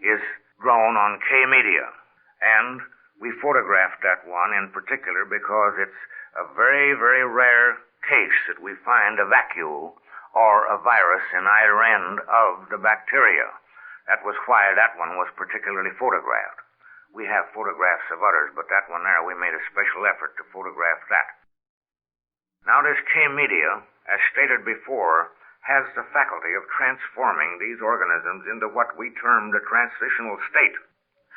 is grown on K media. And we photographed that one in particular because it's a very, very rare case that we find a vacuole or a virus in either end of the bacteria. That was why that one was particularly photographed. We have photographs of others, but that one there, we made a special effort to photograph that. Now, this K media, as stated before, has the faculty of transforming these organisms into what we term the transitional state.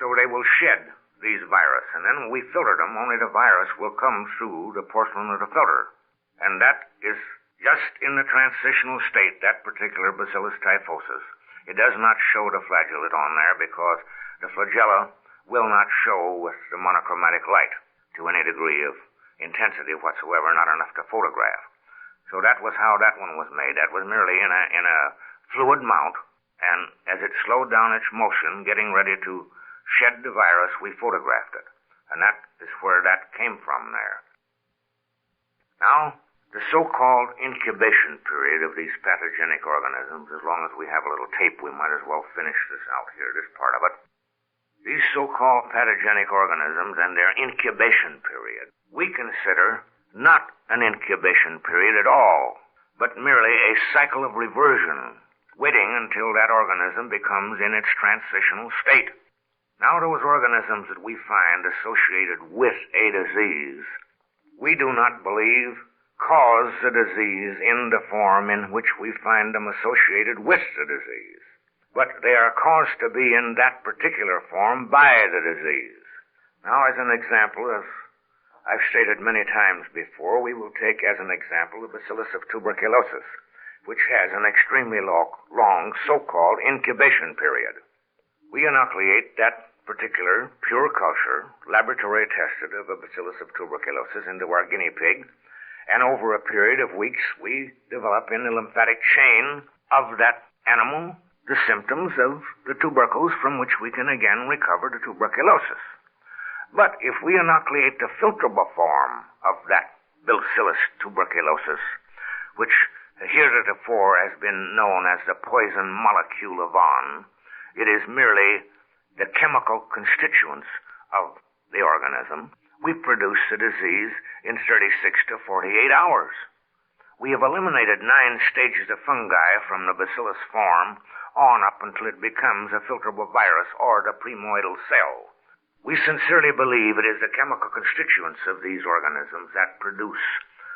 So they will shed these virus, and then when we filter them, only the virus will come through the porcelain of the filter. And that is just in the transitional state, that particular Bacillus typhosus. It does not show the flagellate on there because the flagella will not show with the monochromatic light to any degree of intensity whatsoever, not enough to photograph. So that was how that one was made. That was merely in a fluid mount, and as it slowed down its motion, getting ready to shed the virus, we photographed it. And that is where that came from there. Now, the so-called incubation period of these pathogenic organisms, as long as we have a little tape, we might as well finish this out here, this part of it. These so-called pathogenic organisms and their incubation period, we consider not an incubation period at all, but merely a cycle of reversion, waiting until that organism becomes in its transitional state. Now, those organisms that we find associated with a disease, we do not believe cause the disease in the form in which we find them associated with the disease, but they are caused to be in that particular form by the disease. Now, as an example, as I've stated many times before, we will take as an example the bacillus of tuberculosis, which has an extremely long so-called incubation period. We inoculate that particular pure culture, laboratory tested of a bacillus of tuberculosis, into our guinea pig, and over a period of weeks we develop in the lymphatic chain of that animal the symptoms of the tubercles from which we can again recover the tuberculosis. But if we inoculate the filtrable form of that bacillus tuberculosis, which heretofore has been known as the poison molecule of on, it is merely the chemical constituents of the organism, we produce the disease in 36 to 48 hours. We have eliminated 9 stages of fungi from the bacillus form on up until it becomes a filtrable virus or the premoidal cell. We sincerely believe it is the chemical constituents of these organisms that produce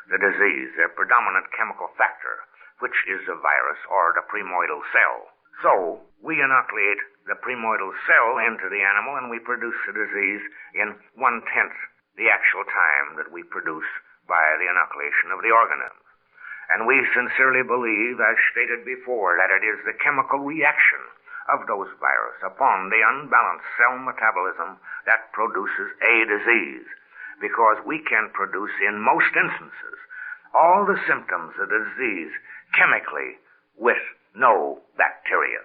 the disease, their predominant chemical factor, which is the virus or the premoidal cell. So, we inoculate the premoidal cell into the animal and we produce the disease in 1/10 the actual time that we produce by the inoculation of the organism. And we sincerely believe, as stated before, that it is the chemical reaction of those viruses upon the unbalanced cell metabolism that produces a disease, because we can produce, in most instances, all the symptoms of the disease chemically with no bacteria.